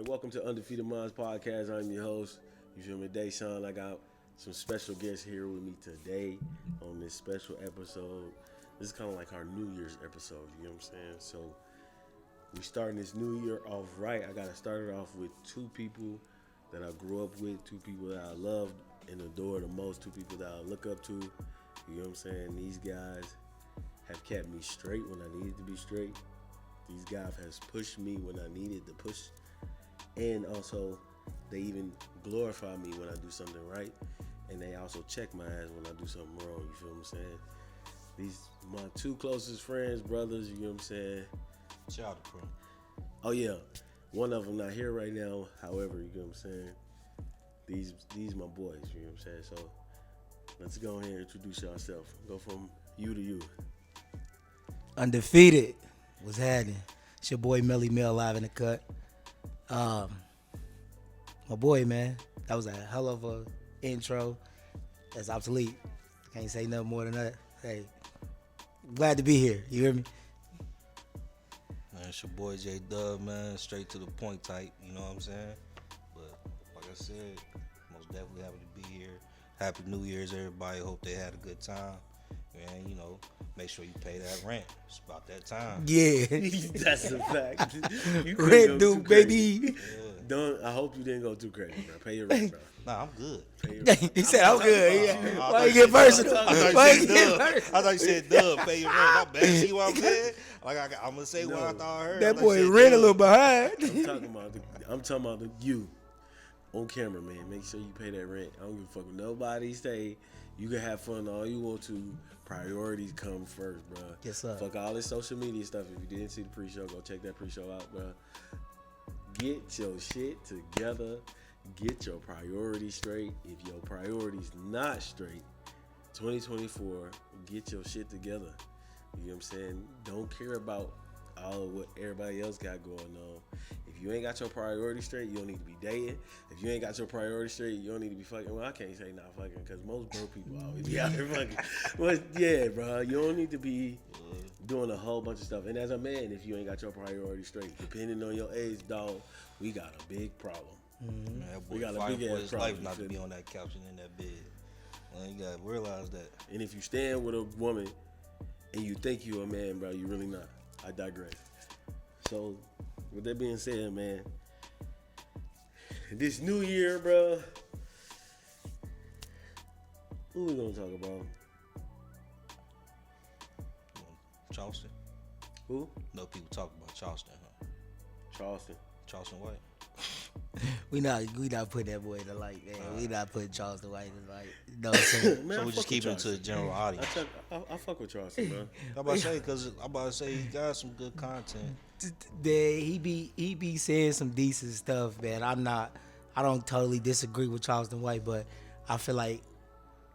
right, welcome to UndefeatedMindz Podcast. I'm your host. You feel me, Deshaun? I got some special guests here with me today on this special episode. This is kind of like our New Year's episode, you know what I'm saying? So we starting this new year off right. I got to start it off with two people that I grew up with, two people that I loved and adore the most, two people that I look up to. You know what I'm saying? These guys have kept me straight when I needed to be straight. These guys has pushed me when I needed to push. And also, they even glorify me when I do something right. And they also check my ass when I do something wrong. You feel what I'm saying? These my two closest friends, brothers, you know what I'm saying? Shout out to Crew. Oh, yeah. One of them not here right now. However, you know what I'm saying? These my boys, you know what I'm saying? So, let's go ahead and introduce yourself. Go from you to you. Undefeated. What's happening? It's your boy Melly Mel live in the cut. My boy, man, that was a hell of a intro. That's obsolete. Can't say nothing more than that. Hey, glad to be here. You hear me? Man, it's your boy J Dub, man. Straight to the point type, you know what I'm saying? But like I said, most definitely happy to be here. Happy New Year's, everybody. Hope they had a good time. Man, you know, make sure you pay that rent. It's about that time. Yeah. That's a fact. You couldn't Red go dude, too crazy. baby. Yeah. I hope you didn't go too crazy, bro. Pay your rent, bro. Nah, I'm good. Pay your rent. He said, I'm good. Yeah. I Why you get personal? I Why you get thought personal? you said Dub, pay your rent. My bad. See what I'm saying? Like I'm gonna say what I thought I heard. That I boy said ran a Dub. little behind. I'm talking about you on camera, man. Make sure you pay that rent. I don't give a fuck what nobody say. You can have fun all you want to. Priorities come first, bro. Yes, sir. Fuck all this social media stuff. If you didn't see the pre-show, go check that pre-show out, bro. Get your shit together. Get your priorities straight. If your priorities not straight, 2024, get your shit together. You know what I'm saying? Don't care about all of what everybody else got going on. If you ain't got your priorities straight, you don't need to be dating. If you ain't got your priorities straight, you don't need to be fucking. Well, I can't say not fucking because most broke people always be out here fucking. But yeah, bro, you don't need to be doing a whole bunch of stuff. And as a man, if you ain't got your priorities straight, depending on your age, dog, we got a big problem. Man, that boy We got a fighting big for ass his problem, life not to you be feel on that couch and in that bed. Man, you gotta realize that. And if you stand with a woman and you think you a man, bro, you really not. I digress. So, with that being said, man, this new year, bro, who we gonna talk about? Charleston. Who? No people talk about Charleston, huh? Charleston. Charleston White. We not putting that boy in the light, man. We not putting Charleston White in the light. You know what I'm saying? Man, So I we fuck just keep with it to the Charleston. general audience. I fuck with Charleston, bro. I'm about to say he got some good content. Man, he be saying some decent stuff, man. I don't totally disagree with Charleston White, but I feel like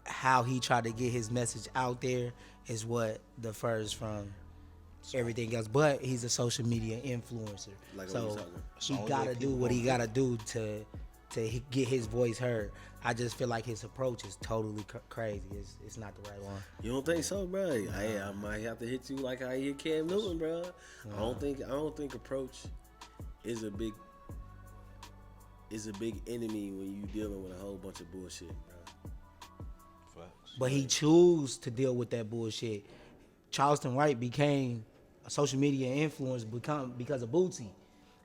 how he tried to get his message out there is what differs from everything else. But he's a social media influencer, Like so what we he talking. gotta do what he gotta do to get his voice heard. I just feel like his approach is totally crazy. It's not the right one. You don't think so, bro? I might have to hit you like I hit Cam Newton, bro. I don't think approach is a big enemy when you dealing with a whole bunch of bullshit, bro. Facts. But he chose to deal with that bullshit. Charleston White became a social media influence because of Bootsy.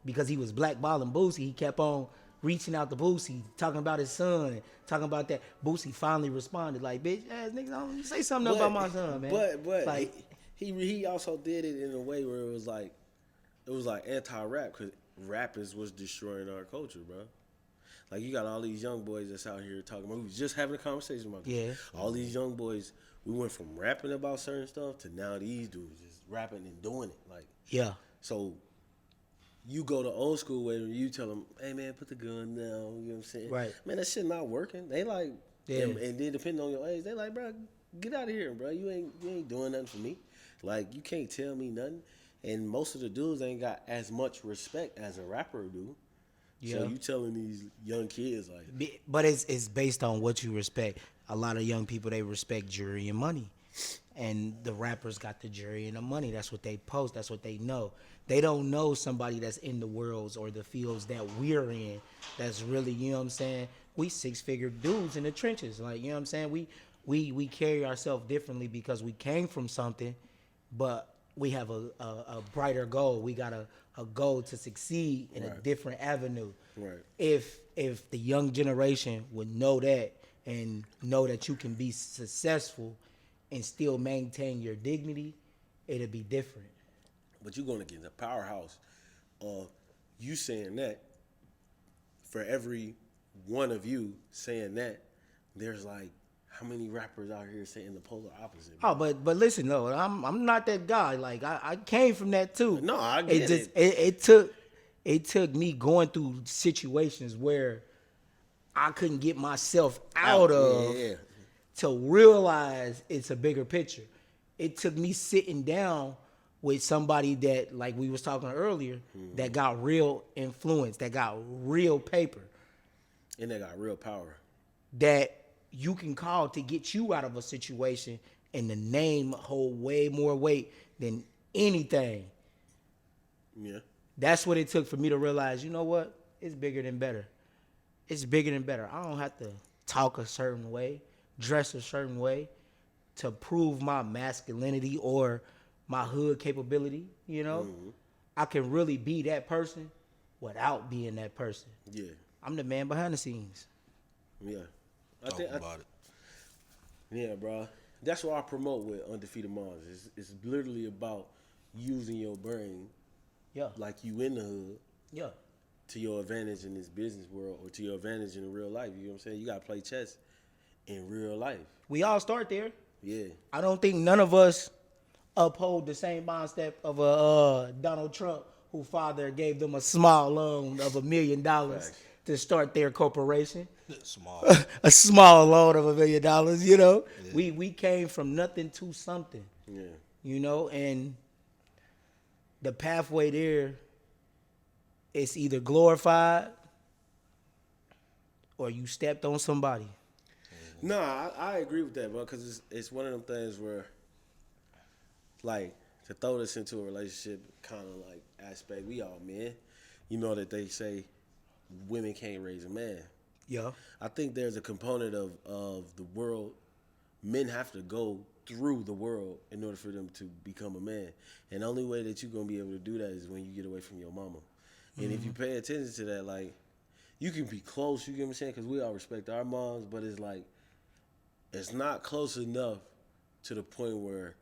Because he was blackballing Bootsy, he kept on reaching out to Bootsy, talking about his son, talking about that. Bootsy finally responded like, "Bitch, ass niggas, don't say something about my son, man." But like, he also did it in a way where it was like anti-rap because rappers was destroying our culture, bro. Like you got all these young boys that's out here talking about. We was just having a conversation about this. Yeah. All these young boys, we went from rapping about certain stuff to now these dudes just rapping and doing it. Like yeah, so. You go to old school way and you tell them, hey, man, put the gun down. You know what I'm saying? Right. Man, that shit not working. They like, Yeah. and then depending on your age, they like, bro, get out of here, bro. You ain't doing nothing for me. Like, you can't tell me nothing. And most of the dudes ain't got as much respect as a rapper do. Yeah. So you telling these young kids, like. but it's based on what you respect. A lot of young people, they respect jury and money. and the rappers got the jury and the money. That's what they post. That's what they know. They don't know somebody that's in the worlds or the fields that we're in. That's really, you know what I'm saying? We 6-figure dudes in the trenches. Like, you know what I'm saying? We carry ourselves differently because we came from something, but we have a brighter goal. We got a goal to succeed in a different avenue. Right. If the young generation would know that and know that you can be successful and still maintain your dignity, it'll be different. But you're going to get in the powerhouse of you saying that. For every one of you saying that, there's like how many rappers out here saying the polar opposite? Bro? Oh, but listen, though, I'm not that guy. Like I came from that too. No, I get it. It took me going through situations where I couldn't get myself out of to realize it's a bigger picture. It took me sitting down with somebody that, like we was talking earlier, that got real influence, that got real paper. And they got real power. That you can call to get you out of a situation, and the name hold way more weight than anything. Yeah. That's what it took for me to realize, you know what? It's bigger than better. It's bigger than better. I don't have to talk a certain way, dress a certain way to prove my masculinity or my hood capability, you know? Mm-hmm. I can really be that person without being that person. Yeah. I'm the man behind the scenes. Yeah. Talk about it. Yeah, bro. That's what I promote with UndefeatedMindz. It's literally about using your brain like you in the hood to your advantage in this business world or to your advantage in real life. You know what I'm saying? You got to play chess in real life. We all start there. Yeah. I don't think none of us uphold the same mindset of a Donald Trump, whose father gave them a small loan of $1 million to start their corporation. Small. A small loan of $1 million, you know. Yeah. We came from nothing to something. Yeah. You know, and the pathway there, it's either glorified or you stepped on somebody. No, I agree with that, bro, because it's one of them things where, like, to throw this into a relationship kind of like aspect, we all men. You know that they say women can't raise a man. Yeah. I think there's a component of the world. Men have to go through the world in order for them to become a man. And the only way that you're going to be able to do that is when you get away from your mama. And if you pay attention to that, like, you can be close, you get what I'm saying? Because we all respect our moms, but it's like, it's not close enough to the point where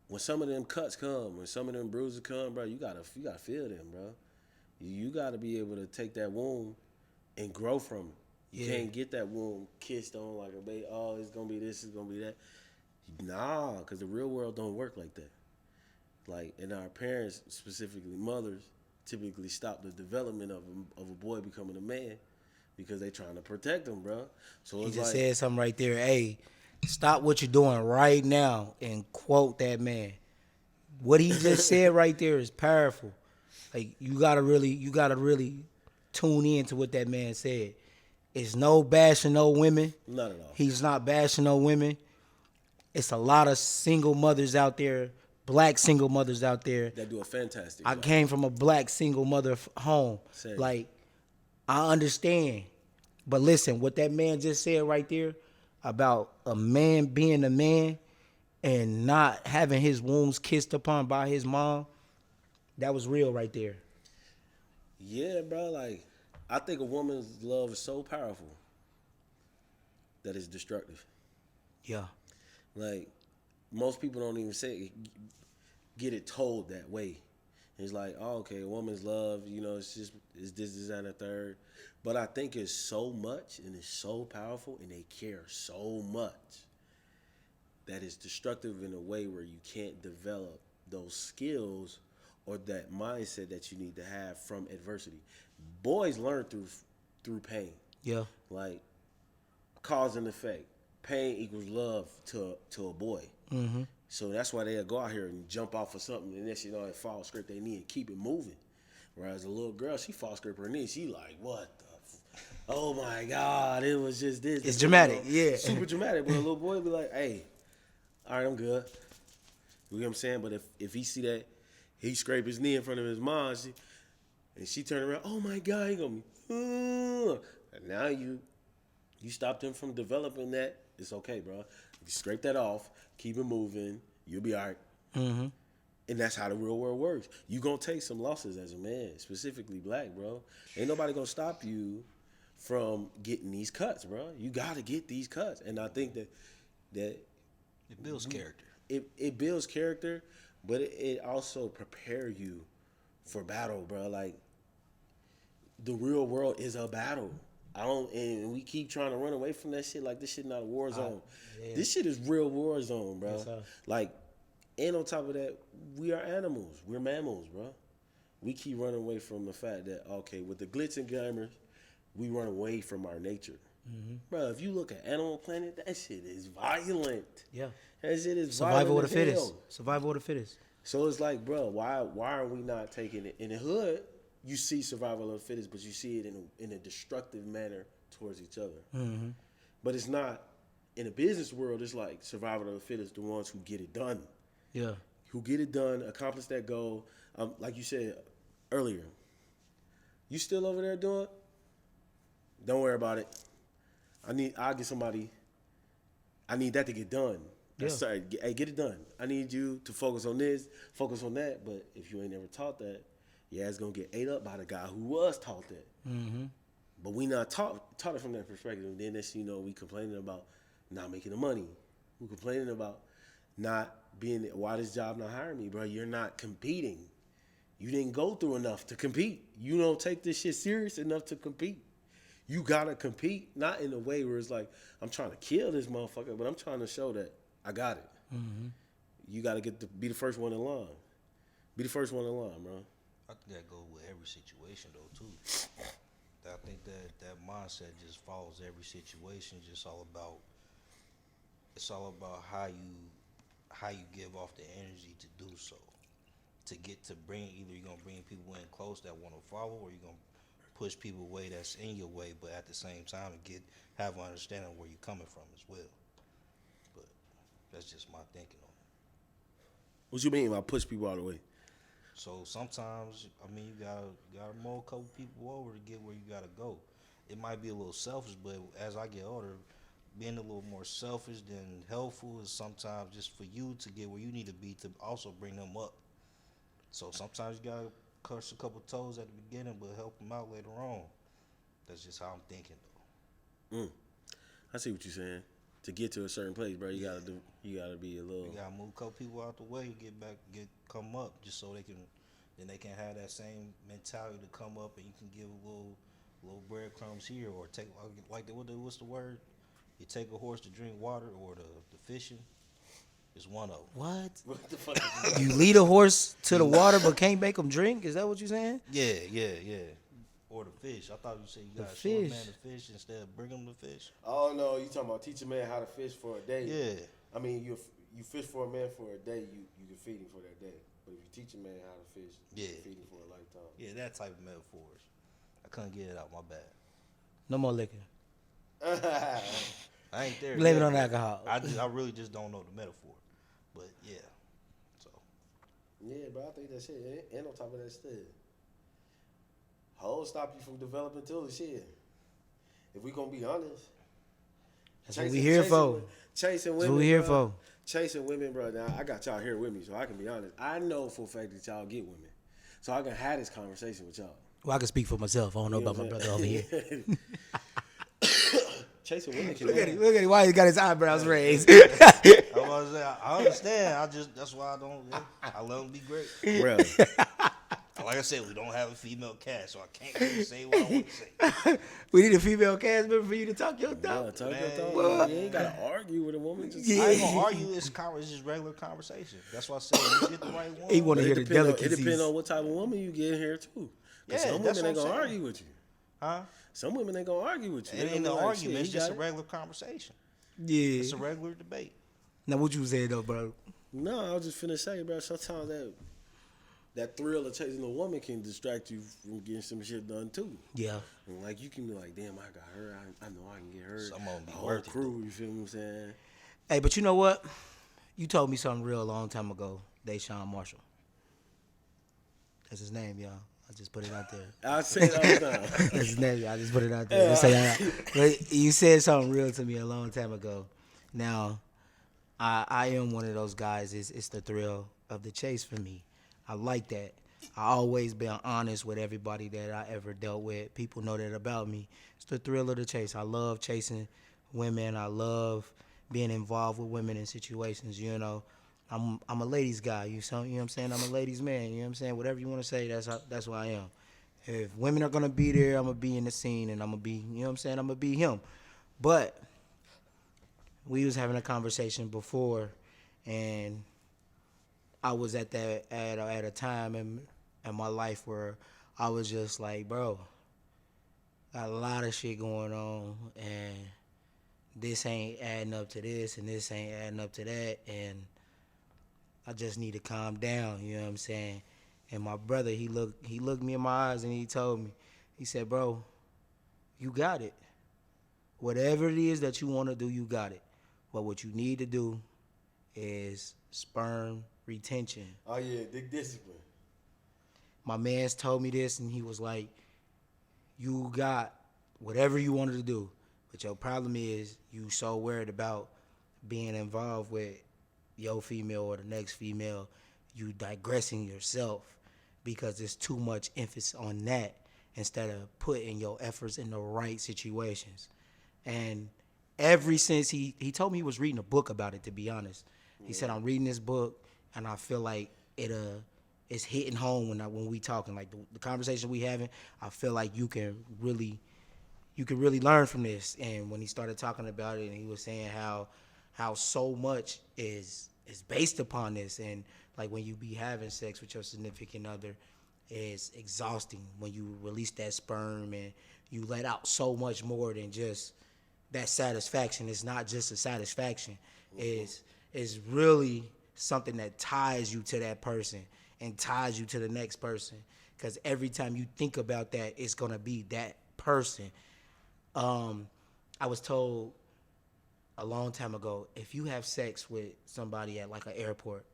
when some of them cuts come, when some of them bruises come, bro, you gotta feel them, bro. You gotta be able to take that wound and grow from it. You can't get that wound kissed on like a baby. Oh, it's gonna be this, it's gonna be that. Nah, because the real world don't work like that. Like, and our parents, specifically mothers, typically stop the development of a boy becoming a man because they trying to protect them, bro. So he just said something right there. Hey, stop what you're doing right now and quote that man. What he just said right there is powerful. Like, you gotta really tune in to what that man said. It's no bashing no women. Not at all. He's not bashing no women. It's a lot of single mothers out there, black single mothers out there. That do a fantastic I job. came from a black single mother home. Same. Like, I understand. But listen, what that man just said right there about a man being a man and not having his wounds kissed upon by his mom, that was real right there. Yeah, bro. Like, I think a woman's love is so powerful that it's destructive. Yeah. Like, most people don't even get it told that way. It's like, oh, okay, a woman's love, you know, it's this, that, and the third. But I think it's so much and it's so powerful and they care so much that it's destructive in a way where you can't develop those skills or that mindset that you need to have from adversity. Boys learn through pain. Yeah. Like, cause and effect. Pain equals love to a boy. Mm-hmm. So that's why they'll go out here and jump off of something and then, you know, fall scrape their knee and keep it moving. Whereas a little girl, she fall scrape her knee. She like, what the oh my God, it was just this. It's dramatic, yeah. Super dramatic. But a little boy be like, hey, all right, I'm good. You know what I'm saying? But if he see that, he scrape his knee in front of his mom, and she turn around, oh my God, he gonna be, and now you stopped him from developing that. It's okay, bro. You scrape that off, keep it moving, you'll be all right. Mm-hmm. And that's how the real world works. You gonna take some losses as a man, specifically black, bro. Ain't nobody gonna stop you from getting these cuts, bro. You gotta get these cuts. And I think that it builds character. It builds character, but it also prepare you for battle, bro. Like, the real world is a battle. And we keep trying to run away from that shit like this shit not a war zone. Yeah. This shit is real war zone, bro. Yes, like, and on top of that, we are animals. We're mammals, bro. We keep running away from the fact that, okay, with the glitz and glamour, we run away from our nature. Mm-hmm. Bro, if you look at Animal Planet, that shit is violent. Yeah. That shit is survival violent of the fittest. Survival of the fittest. So it's like, bro, why are we not taking it? In the hood, you see survival of the fittest, but you see it in a destructive manner towards each other. Mm-hmm. But it's not, in the business world, it's like survival of the fittest, the ones who get it done. Yeah. Who get it done, accomplish that goal. Like you said earlier, you still over there doing? Don't worry about it. I'll get somebody. I need that to get done. Yeah. Sorry, hey, get it done. I need you to focus on this, focus on that. But if you ain't never taught that, your ass gonna get ate up by the guy who was taught that. Mm-hmm. But we not taught it from that perspective. And then we complaining about not making the money. We complaining about not being, why this job not hiring me, bro? You're not competing. You didn't go through enough to compete. You don't take this shit serious enough to compete. You gotta compete, not in a way where it's like, I'm trying to kill this motherfucker, but I'm trying to show that I got it. Mm-hmm. You gotta be the first one in line. Be the first one in line, bro. I think that goes with every situation though too. I think that mindset just follows every situation. It's all about how you give off the energy to do so. Either you're gonna bring people in close that want to follow, or you're gonna push people away that's in your way, but at the same time have an understanding of where you're coming from as well. But that's just my thinking on it. What you mean by push people out of the way? So sometimes, you gotta mold a couple people over to get where you gotta go. It might be a little selfish, but as I get older, being a little more selfish than helpful is sometimes just for you to get where you need to be to also bring them up. So sometimes you gotta crush a couple toes at the beginning, but help them out later on. That's just how I'm thinking, though. I see what you're saying. To get to a certain place, bro, you gotta be a little. You gotta move a couple people out the way, come up, just so they can have that same mentality to come up, and you can give a little breadcrumbs here, or take what's the word? You take a horse to drink water, or the fishing. It's one of them. What the fuck? You lead a horse to the water but can't make him drink? Is that what you're saying? Yeah. Or the fish. I thought you said you got to show a man the fish instead of bring him the fish. Oh, no. You talking about teach a man how to fish for a day. Yeah. I mean, you fish for a man for a day, you can feed him for that day. But if you teach a man how to fish, you can feed him for a lifetime. Yeah, that type of metaphors. I couldn't get it out, my bad. No more liquor. I ain't there. Blame it on alcohol. I really just don't know the metaphor. But yeah, so. Yeah, but I think that shit, and on top of that shit, hoes stop you from developing too, shit. If we gonna be honest. That's what we here for. Chasing women. That's what we here for. Chasing women, bro. Now, I got y'all here with me, so I can be honest. I know for a fact that y'all get women. So I can have this conversation with y'all. Well, I can speak for myself. I don't know about my brother over here. Chasing women can look at him. Why he got his eyebrows raised? I understand. That's why I let him be great. Really? Like I said, we don't have a female cast, so I can't really say what I want to say. We need a female cast member for you to talk your talk. Yeah, talk your talk. Well, you ain't got to argue with a woman. I ain't going to argue. It's just regular conversation. That's why I said you get the right one. He want to hear the delicacies. It depends on what type of woman you get here, too. Yeah, some women ain't going to argue with you. Huh? Some women ain't going to argue with you. It ain't no argument. It's just a regular conversation. Yeah. It's a regular debate. Now, what you saying, though, bro? No, I was just finna say, bro, sometimes that thrill of chasing a woman can distract you from getting some shit done, too. Yeah. And, like, you can be like, damn, I got her. I know I can get her. Some of them be the whole worth crew, you feel what I'm saying? Hey, but you know what? You told me something real a long time ago, Deshaun Marshall. That's his name, y'all. I just put it out there. I say it all the time. That's his name. I just put it out there. But you said something real to me a long time ago. Now, I am one of those guys. It's the thrill of the chase for me. I like that. I always been honest with everybody that I ever dealt with. People know that about me. It's the thrill of the chase. I love chasing women. I love being involved with women in situations. You know, I'm a ladies guy. You know what I'm saying? I'm a ladies man. You know what I'm saying? Whatever you want to say, that's who I am. If women are gonna be there, I'm gonna be in the scene, and I'm gonna be, you know what I'm saying? I'm gonna be him. But we was having a conversation before, and I was at a time in my life where I was just like, bro, got a lot of shit going on, and this ain't adding up to this, and this ain't adding up to that, and I just need to calm down, you know what I'm saying? And my brother, he looked me in my eyes and he told me, he said, bro, you got it. Whatever it is that you want to do, you got it. But what you need to do is sperm retention. Oh, yeah, the discipline. My man's told me this, and he was like, you got whatever you wanted to do, but your problem is you so worried about being involved with your female or the next female, you digressing yourself because there's too much emphasis on that instead of putting your efforts in the right situations. And ever since he told me he was reading a book about it, to be honest. He said, I'm reading this book, and I feel like it's hitting home when we talking. Like the conversation we having, I feel like you can really learn from this. And when he started talking about it, and he was saying how so much is based upon this, and like when you be having sex with your significant other, it's exhausting when you release that sperm and you let out so much more than just that satisfaction. It's not just a satisfaction. It's really something that ties you to that person and ties you to the next person. Because every time you think about that, it's going to be that person. I was told a long time ago, if you have sex with somebody at like an airport,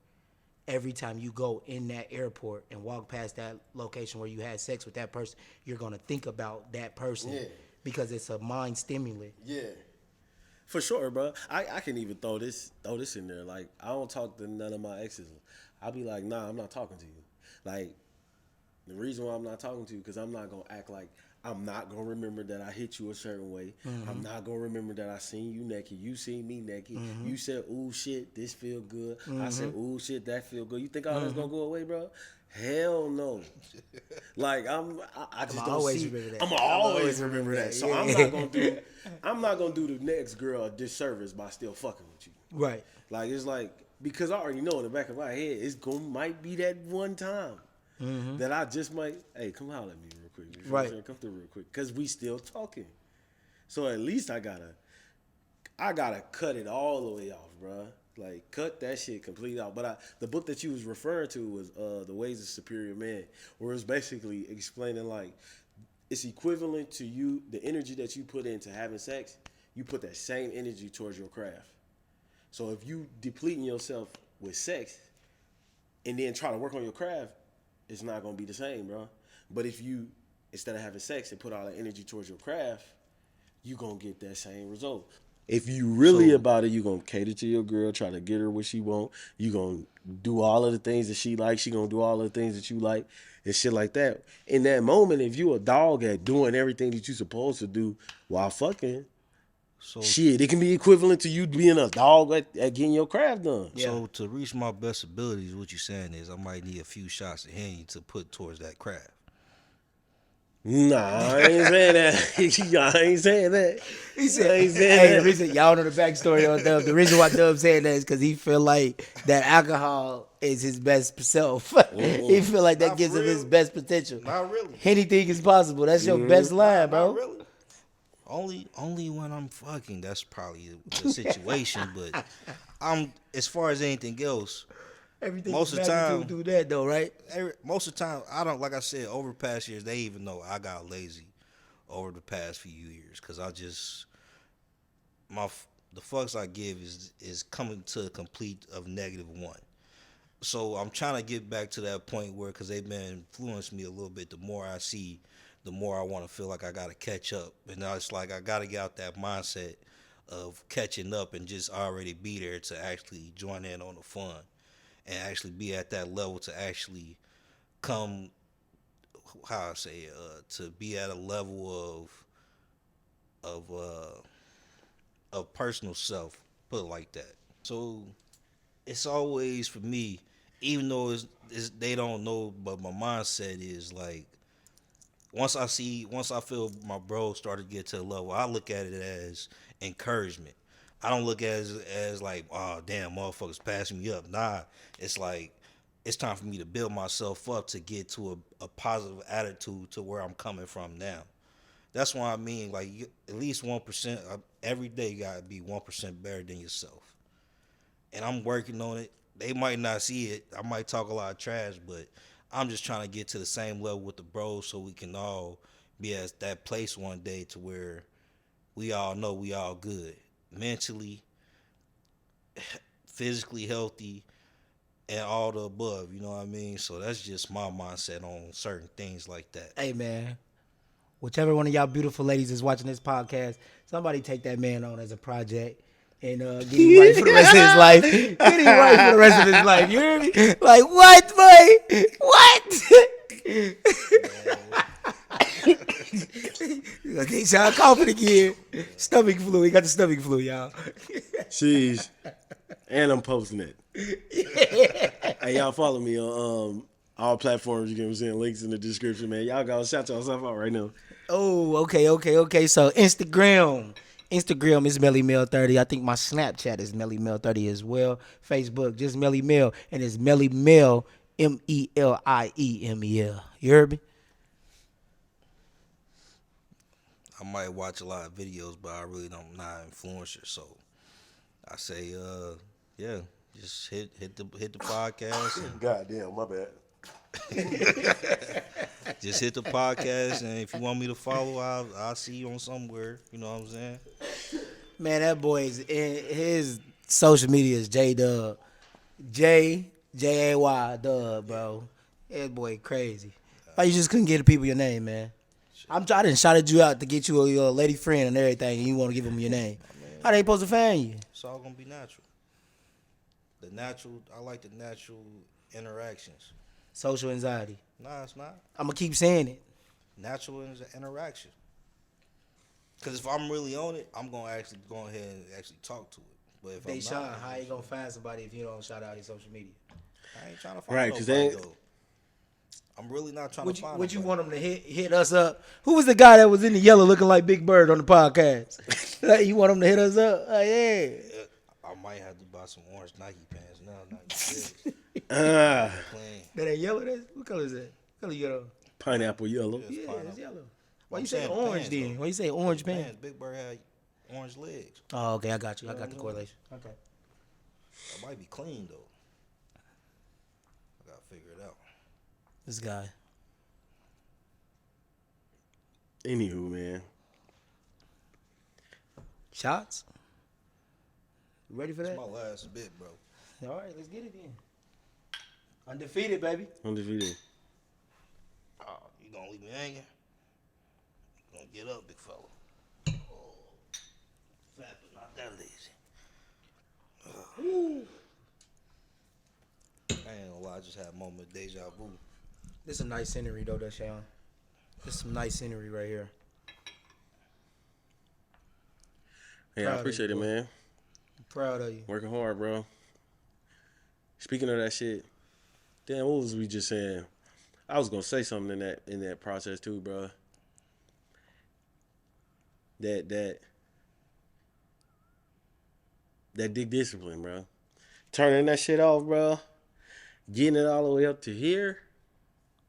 every time you go in that airport and walk past that location where you had sex with that person, you're going to think about that person. Yeah. Because it's a mind stimulant. Yeah. For sure, bro. I can even throw this in there. Like, I don't talk to none of my exes. I'll be like, nah, I'm not talking to you. Like, the reason why I'm not talking to you, because I'm not going to act like I'm not going to remember that I hit you a certain way. Mm-hmm. I'm not going to remember that I seen you naked. You seen me naked. Mm-hmm. You said, ooh, shit, this feel good. Mm-hmm. I said, ooh, shit, that feel good. You think all that's going to go away, bro? Hell no. Like, I just don't see. I'm going to always remember that. So yeah. I'm not gonna do the next girl a disservice by still fucking with you. Right. Like, it's like, because I already know in the back of my head, might be that one time that I just might, hey, come holler at me real quick. You know what I'm saying? Come through real quick. Because we still talking. So at least I gotta cut it all the way off, bro. Like, cut that shit completely out. But the book that you was referring to was The Ways of Superior Man, where it's basically explaining, like, it's equivalent to you, the energy that you put into having sex, you put that same energy towards your craft. So if you depleting yourself with sex and then try to work on your craft, it's not going to be the same, bro. But if you, instead of having sex and put all that energy towards your craft, you're going to get that same result. If you really about it, you're going to cater to your girl, try to get her what she want. You're going to do all of the things that she likes. She going to do all of the things that you like and shit like that. In that moment, if you a dog at doing everything that you're supposed to do while fucking, shit, it can be equivalent to you being a dog at getting your craft done. Yeah. So to reach my best abilities, what you're saying is I might need a few shots of Henny to put towards that craft. Nah, I ain't saying that. I ain't saying that. He said, the reason, y'all know the backstory on Dub. The reason why Dub saying that is because he feel like that alcohol is his best self. He feel like that gives him his best potential. Not really. Anything is possible. That's your best line, bro. Not really. Only when I'm fucking. That's probably the situation. But as far as anything else. Everything most of the time do that though, right? Most of the time, I don't, like I said, over the past years, they even know I got lazy over the past few years because the fucks I give is coming to a complete of -1. So I'm trying to get back to that point where, because they've been influencing me a little bit, the more I see, the more I want to feel like I got to catch up. And now it's like I got to get out that mindset of catching up and just already be there to actually join in on the fun and actually be at that level to actually come, how I say, to be at a level of personal self, put it like that. So it's always for me, even though they don't know, but my mindset is like, once I feel my bro start to get to a level, I look at it as encouragement. I don't look at it as like, oh damn, motherfuckers passing me up. Nah, it's like it's time for me to build myself up to get to a positive attitude to where I'm coming from now. That's why I mean, like, at least 1% every day. You gotta be 1% better than yourself. And I'm working on it. They might not see it. I might talk a lot of trash, but I'm just trying to get to the same level with the bros so we can all be at that place one day to where we all know we all good. Mentally, physically healthy, and all the above, you know what I mean? So that's just my mindset on certain things like that. Hey, man, whichever one of y'all beautiful ladies is watching this podcast, somebody take that man on as a project and get him right for the rest of his life. Get him right for the rest of his life. You hear me? Like, what, boy? What? Okay, so I'm coughing again. Stomach flu. He got the stomach flu, y'all. Jeez. And I'm posting it. Hey, y'all follow me on all platforms. You get what I'm saying? Links in the description, man. Y'all gotta shout yourself out right now. Oh, okay. So Instagram is MellyMel30. I think my Snapchat is MellyMel30 as well. Facebook, just Melly Mel, and it's Melly Mel, MELIEMEL. You heard me? I might watch a lot of videos, but I really don't, not an influencer. So I say, yeah, just hit the podcast. And God damn, my bad. just hit the podcast, and if you want me to follow, I'll see you on somewhere. You know what I'm saying? Man, that boy is his social media is J-Dub. J-A-Y Dub, bro. That boy crazy. Why you just couldn't get the people your name, man? I done shouted you out to get you your lady friend and everything, and you want to give them your name. How they supposed to find you? It's all gonna be natural. I like the natural interactions. Social anxiety. Nah, it's not. I'm going to keep saying it. Natural interaction. Because if I'm really on it, I'm going to actually go ahead and actually talk to it. But if I'm Deshaun, not, how you going to find somebody if you don't shout out your social media? I ain't trying to find Right, 'cause nobody, they ain't- though. I'm really not trying to find Would you nobody. want them to hit us up? Who was the guy that was in the yellow looking like Big Bird on the podcast? You want them to hit us up? Yeah. I might have to buy some orange Nike pants now. Nike That ain't yellow? What color is that? What color you got on? Pineapple yellow. Yeah, it's yellow. Why I'm you say saying orange pants, then? though. Why you say orange pants? Big Bird had orange legs. Oh, okay, I got you. I got the correlation. Okay. That might be clean, though. I got to figure it out. This guy. Anywho, man. Shots? You ready for that? It's my last bit, bro. All right, let's get it then. Undefeated, baby. Undefeated. Oh, you gonna leave me hanging? You gonna get up, big fella. Oh, fat but not that lazy. I ain't gonna lie, I just had a moment of deja vu. This is some nice scenery, though, Deshaun. This is some nice scenery right here. Hey, Proud I of appreciate you, it, boy. man. Proud of you. Working hard, bro. Speaking of that shit, damn, what was we just saying? I was gonna say something in that process too, bro. That big discipline, bro. Turning that shit off, bro. Getting it all the way up to here,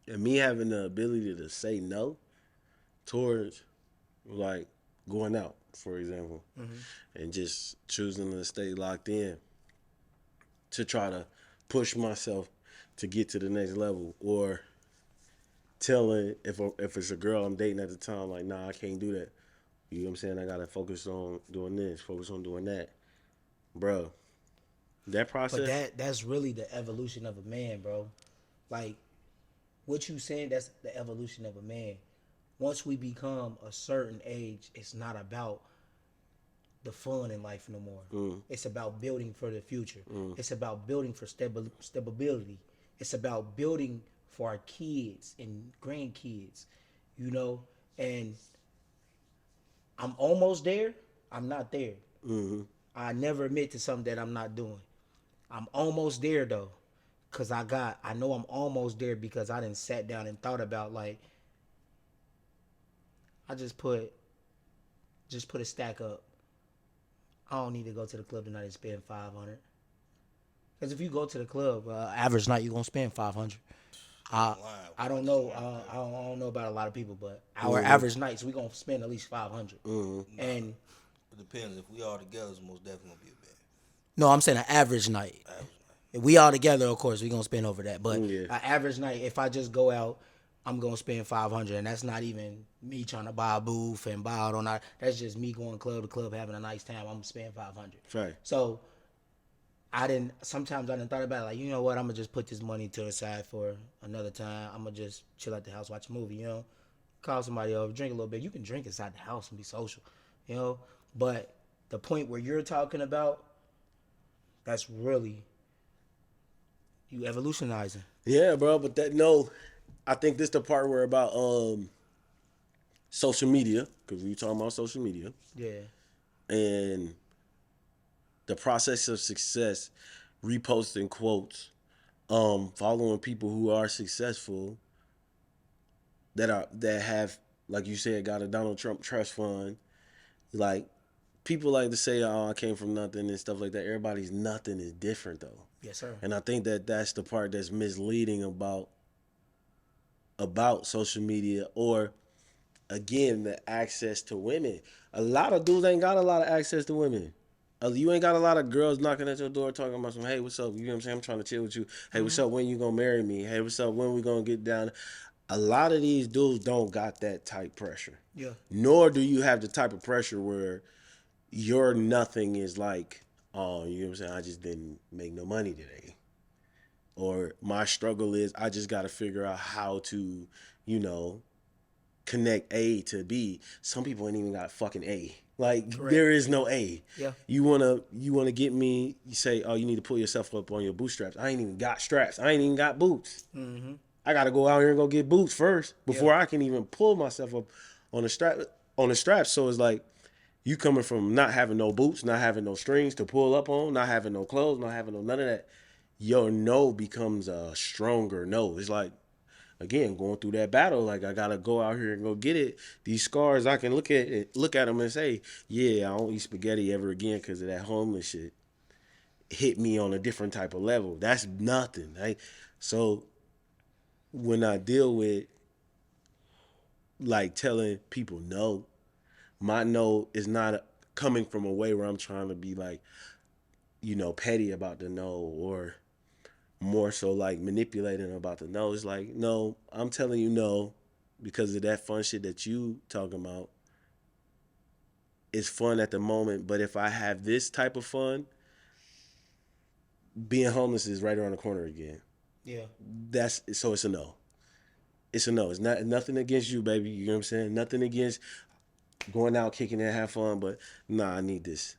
and me having the ability to say no towards like going out, for example, and just choosing to stay locked in to try to push myself to get to the next level, or telling if it's a girl I'm dating at the time, like, nah, I can't do that. You know what I'm saying? I gotta focus on doing this, focus on doing that. bro. That process. But that's really the evolution of a man, bro. Like what you saying, that's the evolution of a man. Once we become a certain age, it's not about the fun in life no more. It's about building for the future. It's about building for stability. It's about building for our kids and grandkids, you know. And I'm almost there. I'm not there. I never admit to something that I'm not doing. I'm almost there though, cause I know I'm almost there because I done sat down and thought about like, I just put a stack up. I don't need to go to the club tonight and spend $500. Cause if you go to the club, average night you're gonna spend $500. I don't know. I don't know about a lot of people, but our average nights we gonna spend at least $500. And It depends. If we all together, it's most definitely gonna be a bit. no, I'm saying an average night. If we all together, of course, we gonna spend over that. But an average night, if I just go out, I'm gonna spend $500, and that's not even me trying to buy a booth and buy out on that. That's just me going club to club, having a nice time. I'm gonna spend $500. Right. So sometimes I didn't thought about it, like, you know what, I'm gonna just put this money to the side for another time. I'm gonna just chill at the house, watch a movie, you know, call somebody over, drink a little bit. You can drink inside the house and be social, you know. But the point where you're talking about, that's really you evolutionizing. Yeah, bro. But I think this the part where about social media, because we talking about social media. Yeah. And the process of success, reposting quotes, following people who are successful, that have, like you said, got a Donald Trump trust fund. Like, people like to say, "Oh, I came from nothing" and stuff like that. Everybody's nothing is different though. Yes, sir. And I think that's the part that's misleading about social media, or again, the access to women. A lot of dudes ain't got a lot of access to women. You ain't got a lot of girls knocking at your door talking about some, hey, what's up? You know what I'm saying? I'm trying to chill with you. Hey, what's up? When you gonna marry me? Hey, what's up? When we gonna get down? A lot of these dudes don't got that type pressure. Yeah. Nor do you have the type of pressure where your nothing is like, oh, you know what I'm saying? I just didn't make no money today. Or my struggle is I just got to figure out how to, you know, connect A to B. Some people ain't even got fucking A. Like, Correct. There is no A. Yeah. You wanna get me, you say, oh, you need to pull yourself up on your bootstraps. I ain't even got straps. I ain't even got boots. Mm-hmm. I got to go out here and go get boots first before I can even pull myself up on the straps. So it's like, you coming from not having no boots, not having no strings to pull up on, not having no clothes, not having none of that. Your no becomes a stronger no. It's like, again, going through that battle, like, I got to go out here and go get it. These scars, I can look at them and say, yeah, I don't eat spaghetti ever again because of that homeless shit. Hit me on a different type of level. That's nothing. Right? So when I deal with, like, telling people no, my no is not coming from a way where I'm trying to be, like, you know, petty about the no, or more so like manipulating about the no. It's like, no, I'm telling you no because of that fun shit that you talking about. It's fun at the moment, but if I have this type of fun, being homeless is right around the corner again. Yeah. So it's a no. It's a no. It's nothing against you, baby. You know what I'm saying? Nothing against going out, kicking and have fun, but nah, I need this.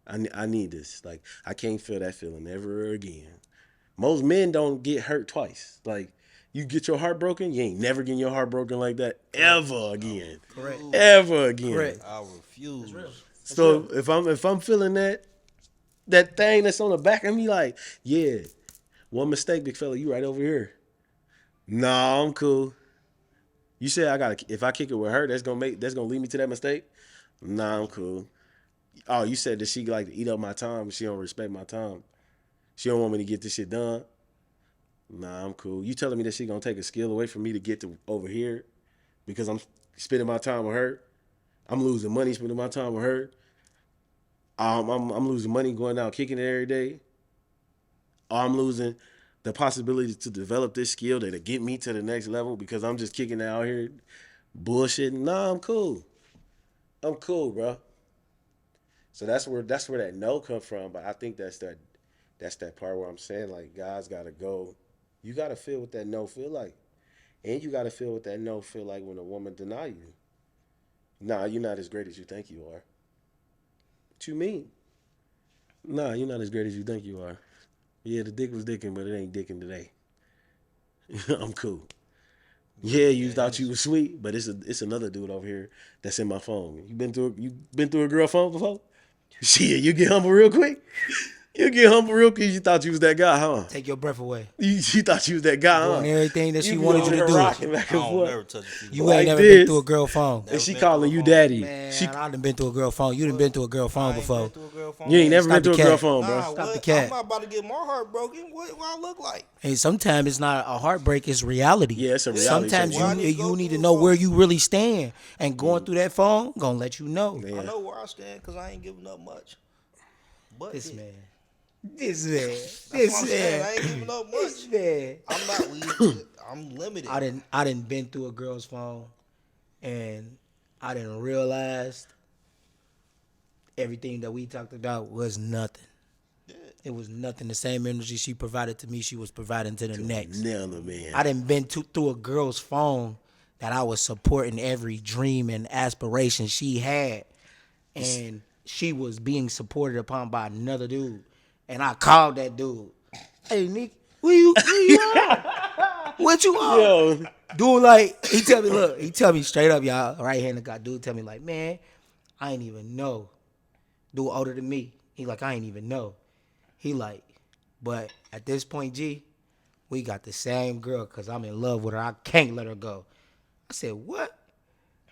I need this. Like, I can't feel that feeling ever again. Most men don't get hurt twice. Like, you get your heart broken, you ain't never getting your heart broken like that ever again. Correct. Ever again. Correct. I refuse. So if I'm feeling that thing that's on the back of me, like, yeah, one mistake, big fella, you right over here. Nah, I'm cool. You said if I kick it with her, that's gonna lead me to that mistake. Nah, I'm cool. Oh, you said that she like to eat up my time, but she don't respect my time. She don't want me to get this shit done. Nah, I'm cool. You telling me that she gonna take a skill away from me to get to over here because I'm spending my time with her? I'm losing money spending my time with her. I'm losing money going out kicking it every day. I'm losing the possibility to develop this skill that'll get me to the next level because I'm just kicking it out here bullshitting. Nah, I'm cool. I'm cool, bro. So that's where that no come from. But I think that's that part where I'm saying like guys gotta go. You gotta feel what that no feel like, and you gotta feel what that no feel like when a woman deny you. Nah, you're not as great as you think you are. What you mean? Nah, you're not as great as you think you are. Yeah, the dick was dicking, but it ain't dicking today. I'm cool. Yeah, you thought you was sweet, but it's another dude over here that's in my phone. You been through a girl phone before? Shit, you get humble real quick. You get humble real quick. You thought you was that guy, huh? Take your breath away. You thought you was that guy, huh? Doing everything that she You wanted be you to over do. here rocking back I and don't forth. never touch a female. You Like ain't never this. been through a girl phone. And she been calling through a you phone. daddy. Man, She, I done been through a girl phone. You done been through a girl phone I ain't before. been through a girl phone. you ain't never Stop been the through a girl cat. phone, Nah, bro. Stop the what? cat. I'm not about to get my heart broken. What I look like? And sometimes it's not a heartbreak, it's reality. Yeah, it's a reality. Sometimes Why I need to go you need to through know a where phone? you really stand. And going through that phone, gonna let you know. Man. I know where I stand because I ain't giving up much. But This yeah, man. This man. that's what This I'm saying. I man. ain't giving up This much. man. I'm not. I'm limited. I didn't been through a girl's phone and I didn't realize everything that we talked about was nothing. Yeah. It was nothing. The same energy she provided to me, she was providing to the next. Never, man. I done been through a girl's phone that I was supporting every dream and aspiration she had. And she was being supported upon by another dude. And I called that dude. Hey, Nick, where you on? What you on? Yo, Dude, like, he tell me straight up, y'all, right-handed guy, dude tell me like, man, I ain't even know. Dude older than me. He like, I ain't even know. He like, but at this point, G, we got the same girl because I'm in love with her. I can't let her go. I said, what?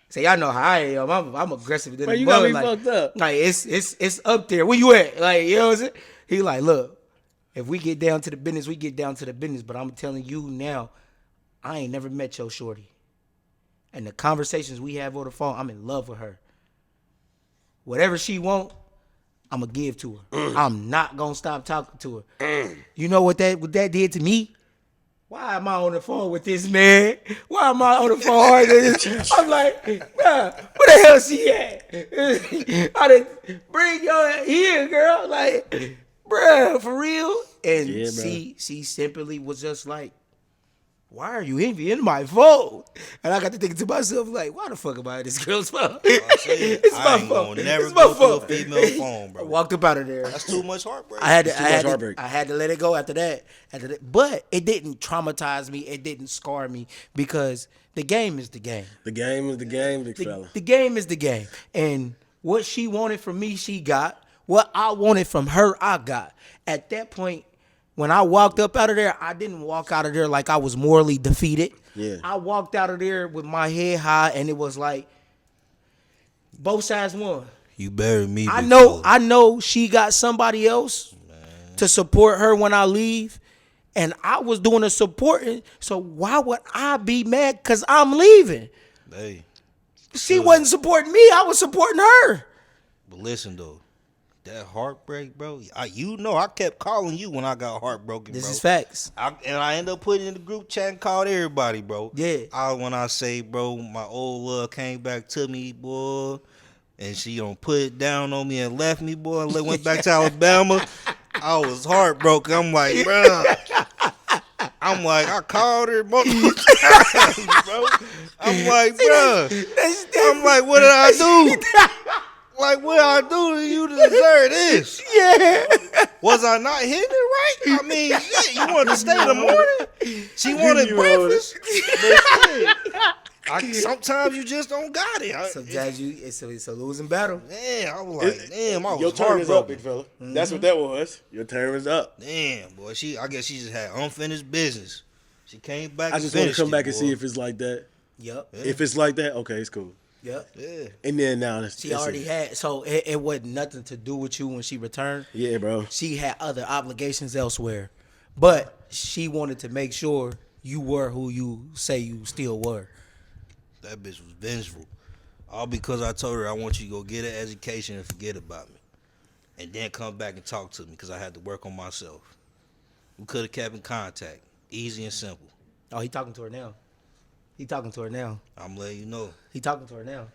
Say, y'all know how I am. I'm aggressive than man, the you got mud. me Like, fucked up. like it's up there. Where you at? Like, you know what I'm saying? He like, look, if we get down to the business, we get down to the business. But I'm telling you now, I ain't never met your shorty. And the conversations we have over the phone, I'm in love with her. Whatever she want, I'm going to give to her. I'm not going to stop talking to her. You know what that did to me? Why am I on the phone with this man? Why am I on the phone? I'm like, bruh, where the hell she at? I didn't bring your here, girl. Like, bruh, for real? And Yeah, bro. she simply was just like, why are you in my phone? And I got to thinking to myself, like, why the fuck am I in this girl's phone? It's I my ain't phone. gonna never It's my go through a phone. female phone, I bro. walked up out of there. That's too much heartbreak. I had too much heartbreak. I had to let it go after that. But it didn't traumatize me. It didn't scar me because the game is the game. The game is the game, big fella. The game is the game. And what she wanted from me, she got. What I wanted from her, I got. At that point, when I walked up out of there, I didn't walk out of there like I was morally defeated. Yeah. I walked out of there with my head high, and it was like both sides won. You buried me. I big know, fella. I know she got somebody else to support her when I leave, and I was doing the supporting. So why would I be mad? Cause I'm leaving. Hey, She wasn't supporting me. I was supporting her. but listen though, that heartbreak, bro. I kept calling you when I got heartbroken, This bro. is facts. I ended up putting in the group chat and called everybody, bro. Yeah. When I say, bro, my old love came back to me, boy, and she put it down on me and left me, boy, and went back to Alabama. I was heartbroken. I'm like, bro. I called her multiple times, bro. I'm like, bro. I'm like, what did I do? Like, what I do to you to deserve this? Yeah. Was I not hitting it right? I mean, shit, you wanted to stay in the morning? She wanted breakfast? But shit, sometimes you just don't got it. Sometimes it's a losing battle. Man, I was like, damn, I was Your turn is up, heartbroken. big fella. That's what that was. Your turn is up. Damn, boy, I guess she just had unfinished business. She came back. I just want to come back and see if it's like that. Yep. If it's like that, okay, it's cool. Yep. Yeah. And then now She already had, so it wasn't nothing to do with you when she returned. Yeah, bro. She had other obligations elsewhere, but she wanted to make sure you were who you say you still were. That bitch was vengeful. All because I told her I want you to go get an education and forget about me. And then come back and talk to me because I had to work on myself. We could have kept in contact. Easy and simple. Oh, he talking to her now. He talking to her now. I'm letting you know. He talking to her now.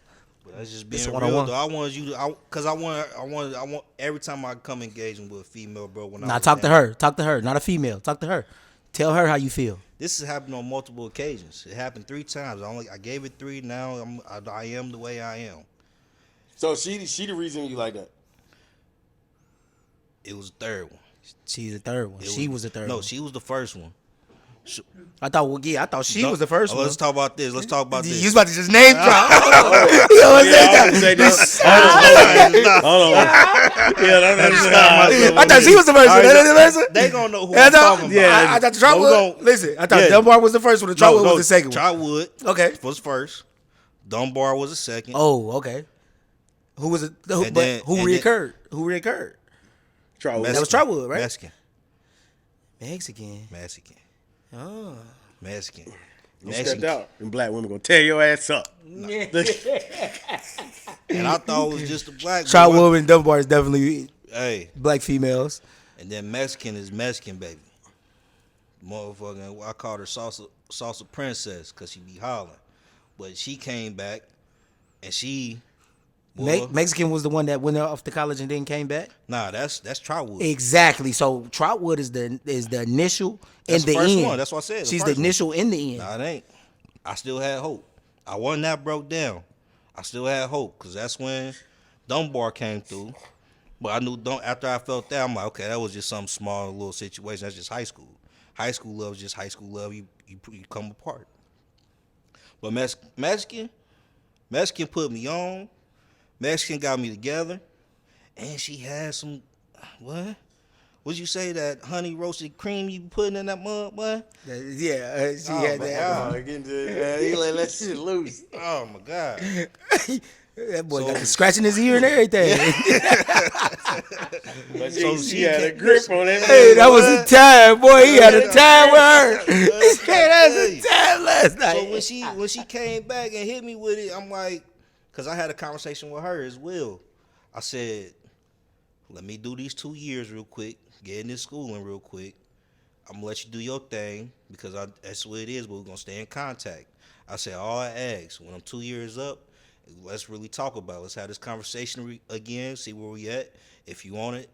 But that's just This being is real 101. though. I want you to, cause I want every time I come engaging with a female, bro. When Now talk to her. Talk to her. Not a female. Talk to her. Tell her how you feel. This has happened on multiple occasions. It happened 3 times. I gave it 3. Now I am the way I am. So she the reason you like that? It was the third one. She's the third one. She was the third No, one. she was the first one. I thought she was the first one. Let's talk about this. Let's talk about this. You was about to just name drop. Yeah, I was say that. Hold on. I thought she was the first one. They gonna know who I'm talking about. Yeah. I thought the Trotwood. Listen, I thought Yeah. Dunbar was the first one. The Trotwood was the second one. Trotwood Okay. was first. Dunbar was the second. Oh, okay. Who was it? Who reoccurred? Who reoccurred? That was Trotwood, right? Mexican. Mexican. Oh. Mexican. You stepped out, and black women gonna tear your ass up. Yeah. And I thought it was just a black Trotwood and Dunbar is definitely Hey. black females. And then Mexican is Mexican, baby. Motherfucking, I called her salsa princess because she be hollering. But she came back, and she... Mexican was the one that went off to college and then came back. Nah, that's Trotwood. Exactly. So Trotwood is the initial That's and the first end. one. That's what I said. She's the initial and the end. Nah, it ain't. I still had hope. I wasn't that broke down. I still had hope because that's when Dunbar came through. But I knew after I felt that, I'm like, okay, that was just some small little situation. That's just high school. High school love is just high school love. You come apart. But Mexican put me on. Mexican got me together, and she had some, what? Would you say that honey roasted cream you putting in that mug, boy? Yeah, she had that. He let that shit loose. Oh my God! That boy got the scratching his ear and everything. But So she she had a can't- grip on it. Hey, that was a time, boy. He had a time with her. Hey, that's a time last night. So when she came back and hit me with it, I'm like, because I had a conversation with her as well. I said, let me do these 2 years real quick, get in this schooling real quick. I'm gonna let you do your thing because that's what it is, but we're gonna stay in contact. I said, all I ask, when I'm 2 years up, let's really talk about it. Let's have this conversation again, see where we at. If you want it,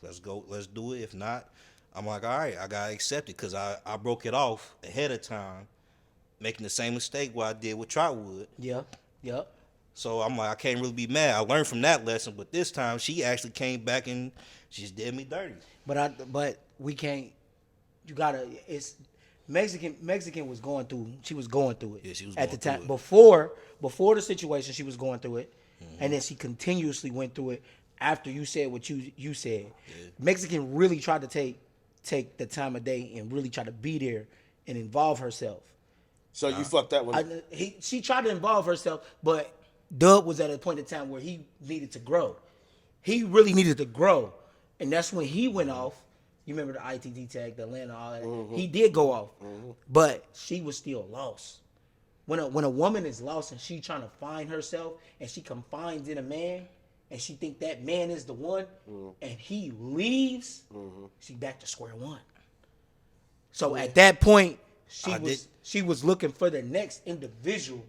let's go, let's do it. If not, I'm like, all right, I gotta accept it because I broke it off ahead of time, making the same mistake what I did with Trotwood. Yep. So I'm like, I can't really be mad. I learned from that lesson, but this time she actually came back and she just did me dirty. But we can't. You gotta. It's Mexican was going through. She was going through it. Yeah, she was at going the time through before the situation. She was going through it, and then she continuously went through it after you said what you said. Yeah. Mexican really tried to take the time of day and really try to be there and involve herself. So you fucked that one. She tried to involve herself, but Dub was at a point in time where he needed to grow. He really needed to grow. And that's when he went off. You remember the ITT tag, the Atlanta, all that. Mm-hmm. He did go off. Mm-hmm. But she was still lost. When a woman is lost and she trying to find herself and she confines in a man and she think that man is the one and he leaves, she back to square one. So at that point, she was looking for the next individual.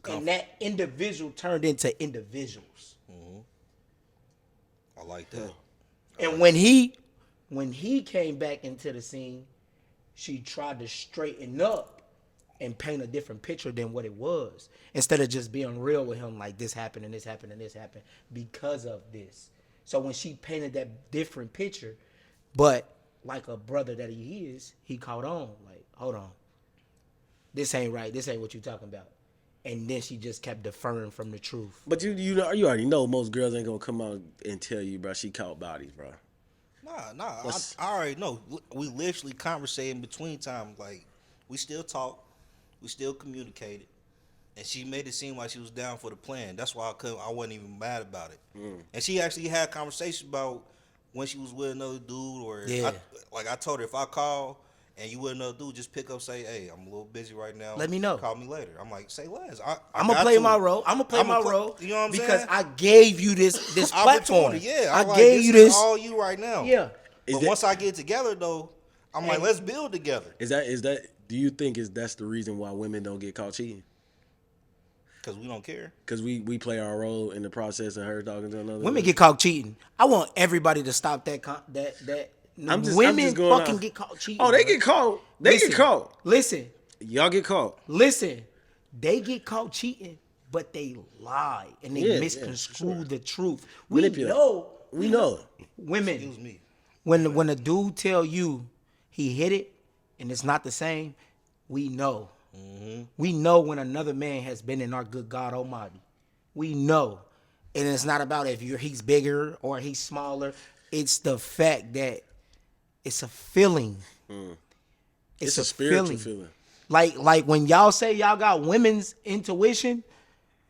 And that individual turned into individuals. I like that. And when he came back into the scene, she tried to straighten up and paint a different picture than what it was. Instead of just being real with him, like this happened and this happened and this happened because of this. So when she painted that different picture, but like a brother that he is, he caught on. Like, hold on. This ain't right. This ain't what you talking about. And then she just kept deferring from the truth. But you already know most girls ain't gonna come out and tell you, bro, she caught bodies, bro. Nah. I already know. We literally conversating between time. Like, we still talk. We still communicated. And she made it seem like she was down for the plan. That's why I wasn't even mad about it. And she actually had conversations about when she was with another dude or I told her if I call and you with another dude, just pick up, say, hey, I'm a little busy right now. Let me know. Call me later. I'm like, say less. I'm going to play my role. I'm going to play my role. You know what I'm saying? Because I gave you this platform. Yeah. I gave you this. All you right now. Yeah. But once I get together, though, I'm like, let's build together. Is that? Do you think that's the reason why women don't get caught cheating? Because we don't care. Because we play our role in the process of her talking to another. Women get caught cheating. I want everybody to stop that. I'm just women going fucking off. get caught cheating. Oh, they bro. get caught. They get caught. Listen. Y'all get caught. Listen. They get caught cheating, but they lie and they misconstrue the truth. We know. We know. Women. Excuse me. When a dude tell you he hit it and it's not the same, we know. Mm-hmm. We know when another man has been in our good God Almighty. We know. And it's not about if he's bigger or he's smaller. It's the fact that it's a feeling. It's a spiritual feeling. Like when y'all say y'all got women's intuition,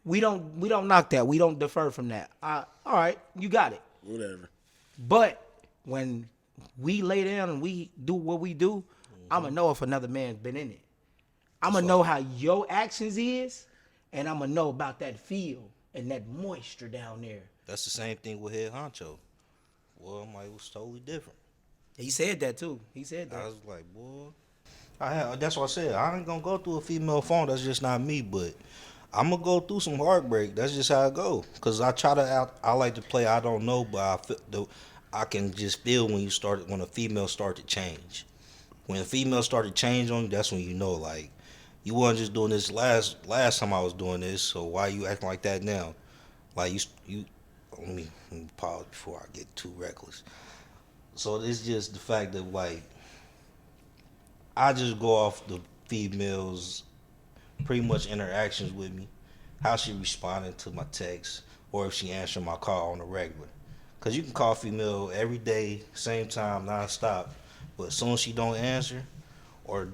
we don't knock that. We don't defer from that. All right, you got it. Whatever. But when we lay down and we do what we do, I'ma know if another man's been in it. I'ma know how your actions is, and I'ma know about that feel and that moisture down there. That's the same thing with Head Honcho. Well, it was totally different. He said that too. He said that. I was like, boy. That's what I said. I ain't gonna go through a female phone. That's just not me. But I'm gonna go through some heartbreak. That's just how I go. Cause I like to play. I don't know, but I can just feel when a female start to change. When a female start to change on you, that's when you know. Like, you wasn't just doing this last time I was doing this. So why you acting like that now? Like you. Let me pause before I get too reckless. So it's just the fact that like. I just go off the female's pretty much interactions with me, how she responding to my text, or if she answering my call on a regular. Cause you can call female every day, same time, nonstop, but as soon as she don't answer, or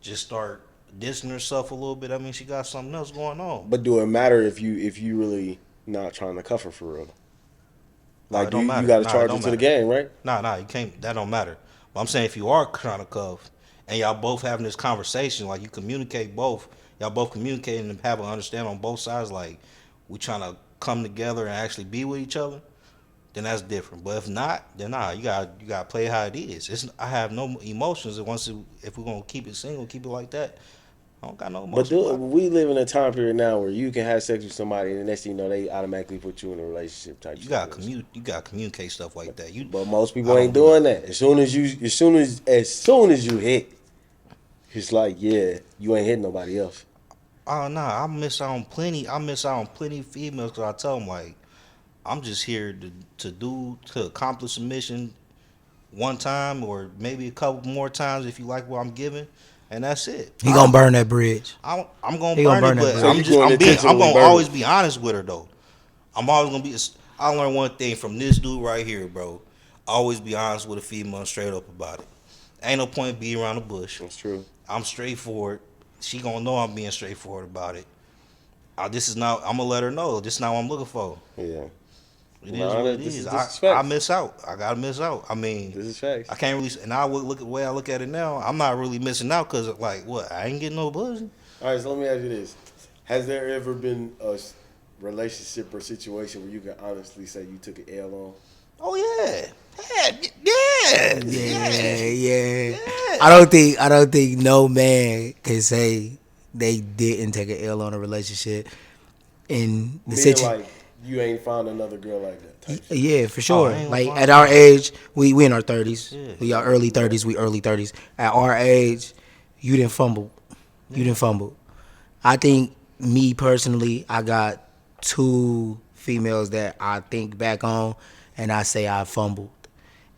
just start dissing herself a little bit, I mean she got something else going on. But do it matter if you really not trying to cuff her for real? Like you got to charge her to the game, right? Nah, you can't. That don't matter. But I'm saying if you are trying to cuff and y'all both having this conversation, like you communicate y'all both communicating and have an understanding on both sides, like we trying to come together and actually be with each other, then that's different. But if not, then you gotta play it how it is. I have no emotions. If we're gonna keep it single, keep it like that. I don't got no emotions. But we live in a time period now where you can have sex with somebody and the next thing you know they automatically put you in a relationship type. You got to communicate stuff like that. But most people ain't doing that. As soon as you hit, it's like, yeah, you ain't hitting nobody else. Oh nah, I miss out on plenty females because I tell them like, I'm just here to accomplish a mission one time or maybe a couple more times if you like what I'm giving. And that's it. He gonna burn that bridge. I'm gonna burn it, but I'm gonna always be honest with her though. I'm always gonna be. I learned one thing from this dude right here, bro. Always be honest with a female, straight up about it. Ain't no point being around the bush. That's true. I'm straightforward. She gonna know I'm being straightforward about it. I'm gonna let her know. This is not what I'm looking for. Yeah. It is what it is. I miss out. I gotta miss out. I mean, this is facts. I can't really, and I would look at the way I look at it now. I'm not really missing out because, like, what? I ain't getting no buzz. All right, so let me ask you this: has there ever been a relationship or situation where you can honestly say you took an L on? Oh yeah. I don't think no man can say they didn't take an L on a relationship in the situation. Like you ain't found another girl like that. Type yeah, for sure. Like at our age, we in our 30s. Yeah. We are early 30s. We early 30s. At our age, you didn't fumble. You didn't fumble. I think me personally, I got 2 females that I think back on, and I say I fumbled,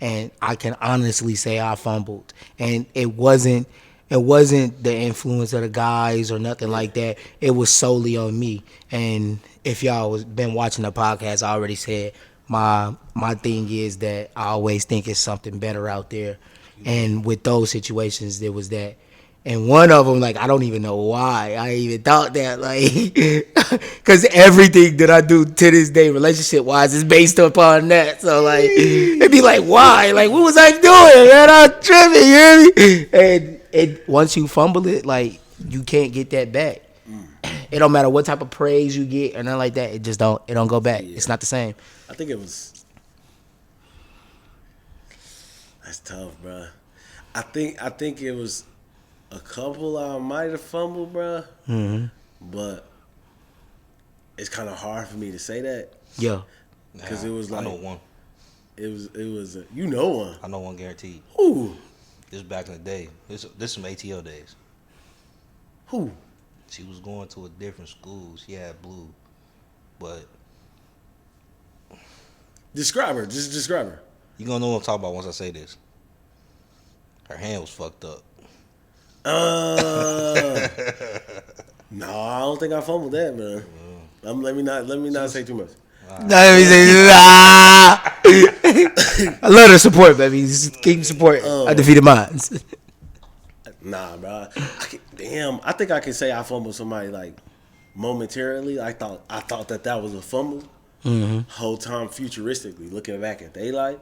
and I can honestly say I fumbled, and it wasn't the influence of the guys or nothing like that. It was solely on me. And if y'all been watching the podcast, I already said my thing is that I always think it's something better out there. And with those situations, there was that. And one of them, like, I don't even know why I even thought that, like, because everything that I do to this day, relationship-wise, is based upon that. So, like, it'd be like, why? Like, what was I doing, man? I'm tripping, you hear me? And once you fumble it, like, you can't get that back. It don't matter what type of praise you get or nothing like that. It don't go back. Yeah. It's not the same. I think it was. That's tough, bro. I think it was a couple I might have fumbled, bro. Mm-hmm. But it's kind of hard for me to say that. Yeah. Because it was like I know one. It was you know one. I know one guaranteed. Who? This was back in the day. This some ATL days. Who? She was going to a different school. She had blue, but Describe her. Just describe her. you gonna know what I'm talking about once I say this. Her hand was fucked up. No, I don't think I fumbled that, man. Let me not say too much. I love the support, baby. Just keep support. Undefeated Minds. Nah, bro. I think I can say I fumbled somebody like momentarily. I thought that was a fumble. Whole time futuristically looking back at their life,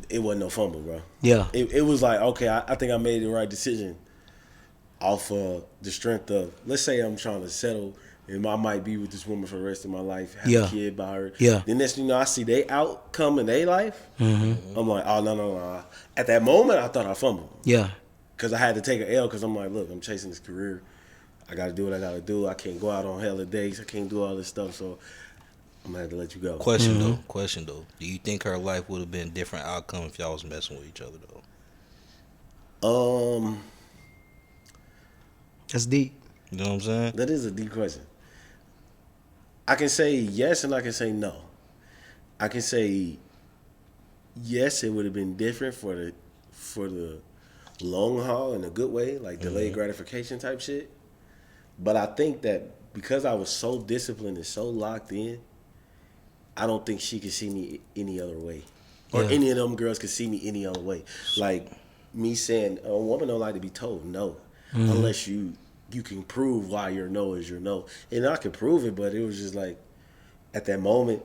it wasn't no fumble, bro. Yeah. It was like, okay, I think I made the right decision off of the strength of, let's say I'm trying to settle and I might be with this woman for the rest of my life, have a kid by her. Yeah. Then next thing you know, I see they outcome in their life. I'm like, oh, no. At that moment, I thought I fumbled. Yeah. Because I had to take an L because I'm like, look, I'm chasing this career. I got to do what I got to do. I can't go out on hella days. I can't do all this stuff. So I'm going to have to let you go. Question though. Do you think her life would have been a different outcome if y'all was messing with each other though? That's deep. You know what I'm saying? That is a deep question. I can say yes and I can say no. I can say yes, it would have been different for the long haul in a good way, like delayed gratification type shit. But I think that because I was so disciplined and so locked in, I don't think she could see me any other way. Or any of them girls could see me any other way. Like me saying, a woman don't like to be told no. Unless you can prove why your no is your no. And I could prove it, but it was just like, at that moment,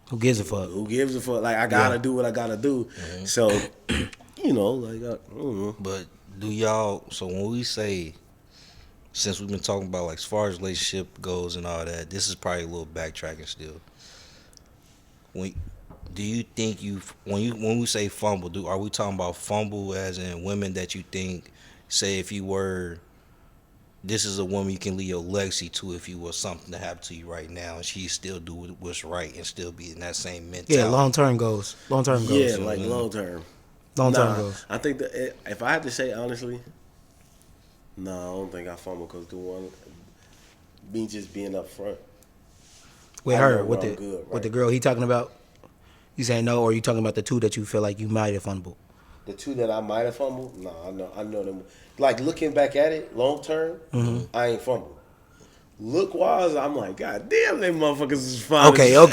Who gives a fuck? who gives a fuck? Like, I gotta do what I gotta do. So, you know, like, I don't know. But do y'all, so when we say, since we've been talking about like as far as relationship goes and all that, this is probably a little backtracking still. Do you think when we say fumble, are we talking about fumble as in women that you think, say if you were, this is a woman you can leave your legacy to if you was something to happen to you right now and she still do what's right and still be in that same mentality? Yeah, long-term goals. Long-term goals. Yeah, like long-term. Long-term goals. I think that if I had to say honestly, no, I don't think I fumble because me just being up front. With I her, know with where the I'm good, with right? the girl he talking about, you saying no, or you talking about the two that you feel like you might have fumbled? The two that I might have fumbled, no, I know them. Like looking back at it, long term, I ain't fumbled. Look wise, I'm like, God damn, them motherfuckers is fine. Okay. But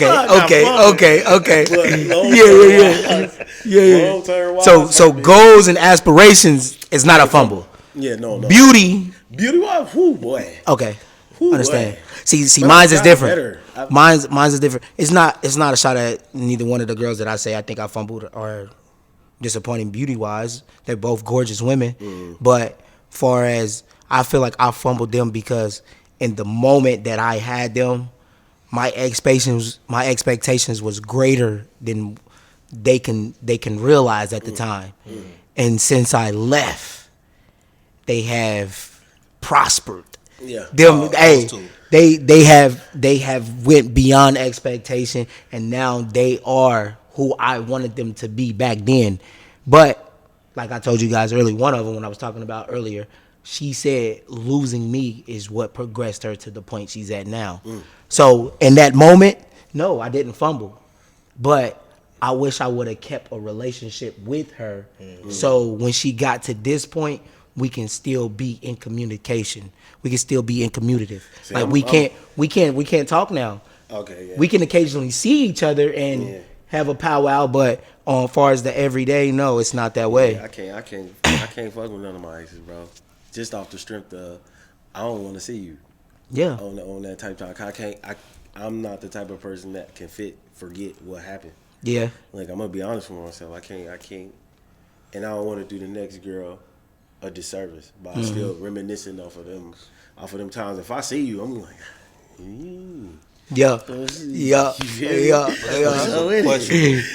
Yeah. long term wise, So goals and aspirations is not a fumble. Yeah, no. Beauty. Beauty wise, whoo boy. Okay. Whoo, Understand. boy. See, But mine's I is got different. better. Mine's is different. It's not a shot at neither one of the girls that I say I think I fumbled or disappointing beauty wise. They're both gorgeous women. But far as I feel like I fumbled them because in the moment that I had them, my expectations was greater than they can realize at the time. And since I left, they have prospered. Yeah. Them, they have went beyond expectation, and now they are who I wanted them to be back then. But like I told you guys earlier, one of them when I was talking about earlier, she said losing me is what progressed her to the point she's at now. So in that moment, no, I didn't fumble, but I wish I would have kept a relationship with her. So when she got to this point, we can still be in communication. We can still be in commutative. See, like we can't talk now. Okay. Yeah. We can occasionally see each other and have a powwow, but as far as the everyday, no, it's not that way. Yeah, I can't fuck with none of my exes, bro. Just off the strength of, I don't want to see you. Yeah. On that type of time, I'm not the type of person that can forget what happened. Yeah. Like, I'm gonna be honest with myself. I can't, and I don't want to do the next girl a disservice by still reminiscing off of them times. If I see you, I'm like, Yeah. Yeah. Yeah.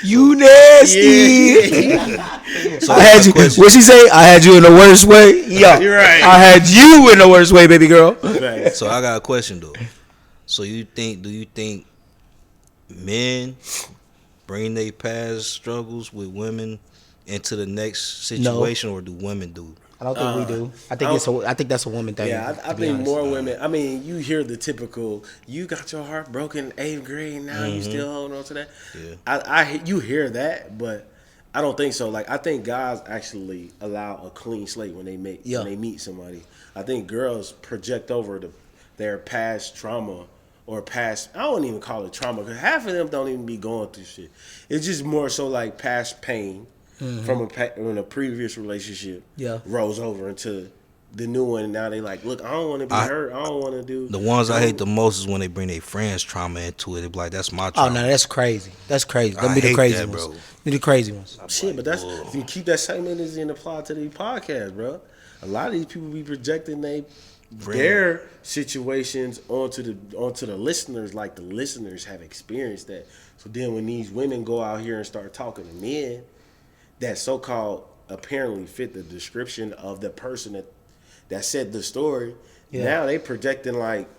You nasty. Yeah. So I had you. What she say? I had you in the worst way. Yeah. You're right. I had you in the worst way, baby girl. Right. So I got a question though. So do you think men bring their past struggles with women into the next situation, or do women do? I don't think we do. I think that's a woman thing. Yeah, I think more women. I mean, you hear the typical, you got your heart broken in 8th grade, now you still holding on to that. Yeah. You hear that, but I don't think so. Like, I think guys actually allow a clean slate when they meet somebody. I think girls project over their past trauma or past. I don't even call it trauma because half of them don't even be going through shit. It's just more so like past pain. From a previous relationship, rolls over into the new one. And now they like, look, I don't want to be hurt. I don't want to do. The ones I hate the most is when they bring their friends' trauma into it. They be like, that's my trauma. Oh no, that's crazy. That's crazy. Them be the crazy ones. Bro. Be the crazy ones. Shit, but that's if you keep that same energy and apply to the podcast, bro. A lot of these people be projecting their situations onto the listeners, like the listeners have experienced that. So then when these women go out here and start talking to men that so-called apparently fit the description of the person that said the story. Yeah. Now they projecting like,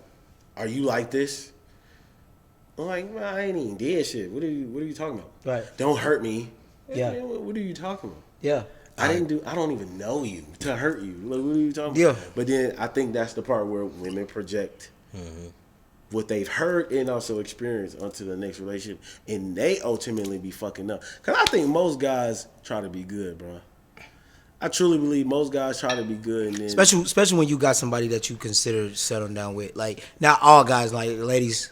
are you like this? I'm like, man, I ain't even did shit. What are you talking about? Right. Don't hurt me. Yeah. Man, what are you talking about? Yeah. I don't even know you to hurt you. Like, what are you talking about? Yeah. But then I think that's the part where women project what they've heard and also experienced onto the next relationship, and they ultimately be fucking up. Cause I think most guys try to be good, bro. I truly believe most guys try to be good, and then especially when you got somebody that you consider settling down with. Like, not all guys, like ladies.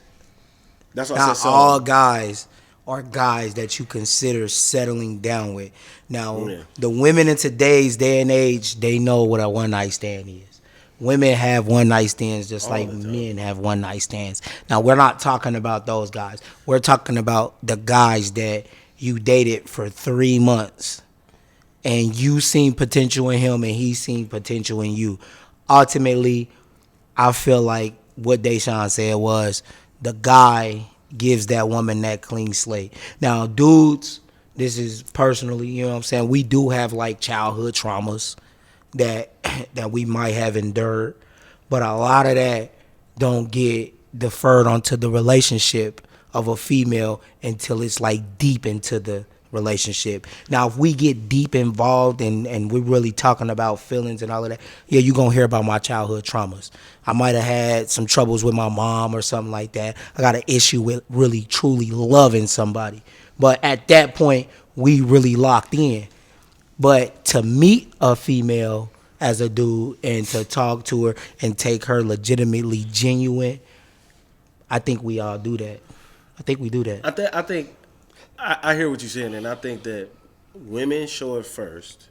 That's what I said. Not all guys are guys that you consider settling down with. Now, the women in today's day and age, they know what a one night stand is. Women have one night stands just like men have one night stands. Now, we're not talking about those guys. We're talking about the guys that you dated for 3 months and you seen potential in him and he seen potential in you. Ultimately, I feel like what Deshaun said was the guy gives that woman that clean slate. Now, dudes, this is personally, you know what I'm saying, we do have like childhood traumas that we might have endured, but a lot of that don't get deferred onto the relationship of a female until it's like deep into the relationship. Now, if we get deep involved and we're really talking about feelings and all of that, yeah, you're going to hear about my childhood traumas. I might have had some troubles with my mom or something like that. I got an issue with really, truly loving somebody. But at that point, we really locked in. But to meet a female as a dude and to talk to her and take her legitimately genuine, I think we all do that. I think we do that. I think I hear what you're saying, and I think that women show it first.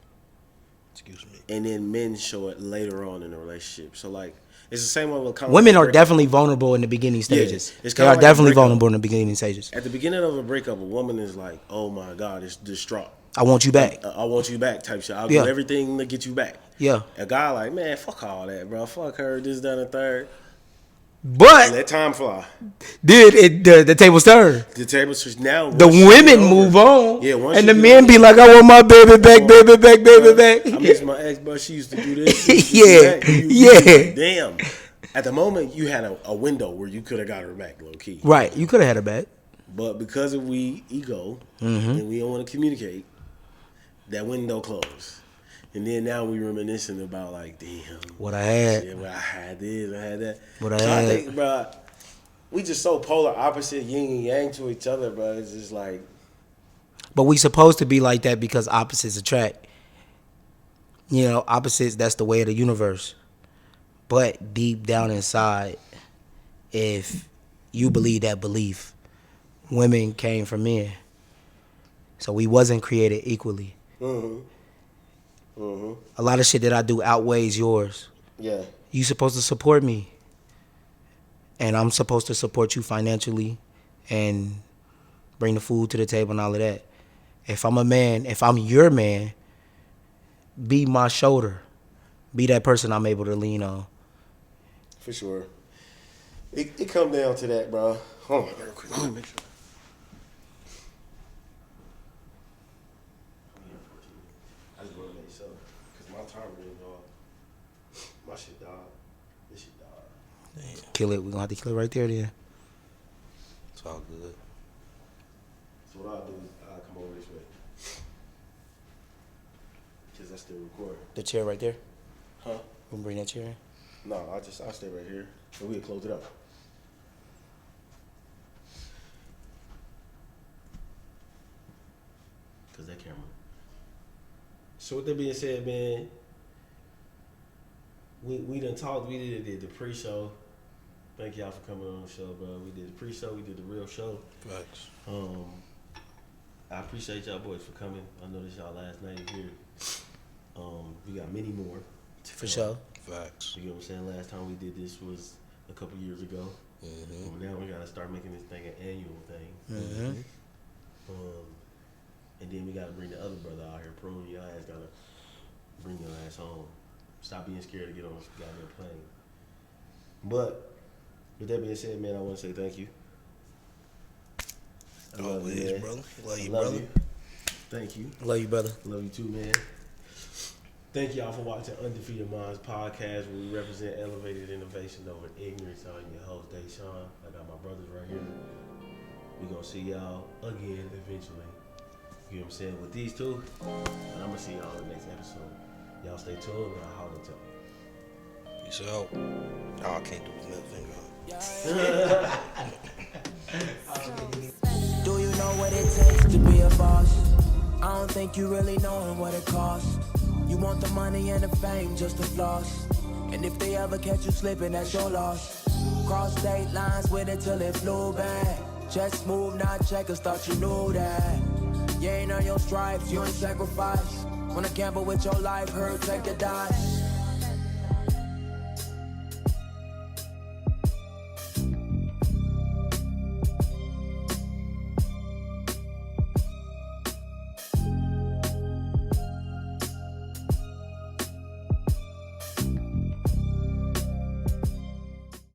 Excuse me. And then men show it later on in the relationship. So like it's the same way with women are definitely vulnerable in the beginning stages. Yeah, they are like definitely vulnerable in the beginning stages. At the beginning of a breakup, a woman is like, "Oh my God, it's distraught. I want you back. I want you back," type shit. I'll do everything to get you back. Yeah. A guy like, man, fuck all that, bro. Fuck her. This, that, and third. But let time fly. The tables turn. The tables turn now. The women move on. Yeah. And the men be like, I want my baby back, baby back. I miss my ex, but she used to do this. Yeah. Yeah. Damn. At the moment, you had a window where you could have got her back, low key. Right. You could have had her back. But because of we ego and we don't want to communicate, that window closed. And then now we reminiscing about like, damn, what I had. Yeah, I had this, I had that. What I had. I think, bro, we just so polar opposite, yin and yang to each other, bro. It's just like. But we supposed to be like that because opposites attract. You know, opposites, that's the way of the universe. But deep down inside, if you believe that belief, women came from men. So we wasn't created equally. A lot of shit that I do outweighs yours. Yeah. You supposed to support me. And I'm supposed to support you financially and bring the food to the table and all of that. If I'm a man, if I'm your man, be my shoulder. Be that person I'm able to lean on. For sure. It come down to that, bro. Hold on, real quick. Let me make sure. I just want to make sure, because my timer is off. My shit died. This shit died. Kill it. We're gonna have to kill it right there then. It's all good. So what I'll do is I'll come over this way. Because I still recording. The chair right there. Huh? We'll bring that chair in. No, I'll stay right here. And we'll close it up. Because that camera. So with that being said, man, we done talked. We did the pre-show. Thank y'all for coming on the show, bro. We did the pre-show. We did the real show. Facts. I appreciate y'all boys for coming. I know this y'all last night here. We got many more. For sure. Facts. You know what I'm saying? Last time we did this was a couple years ago. Mm-hmm. Now we gotta start making this thing an annual thing. Mm-hmm. And then we gotta bring the other brother out here. Prune, your ass gotta bring your ass home. Stop being scared to get on this goddamn plane. But with that being said, man, I want to say thank you. I love you, man. Brother. Love you, I love brother. you. Thank you. Love you, brother. Love you too, man. Thank y'all for watching UndefeatedMindz Podcast, where we represent elevated innovation over ignorance. I'm your host, Deshaun. I got my brothers right here. We're going to see y'all again eventually. You know what I'm saying? With these two, and I'm going to see y'all in the next episode. Y'all stay tuned, and I'll holler at y'all. Peace out. Oh, I can't do the middle finger. Do you know what it takes to be a boss? I don't think you really know what it costs. You want the money and the fame just to floss. And if they ever catch you slipping, that's your loss. Cross state lines with it till it flew back. Just move, not checkers, thought you knew that. You ain't earn your stripes, you ain't sacrifice. Wanna gamble with your life, hurt, take a dive.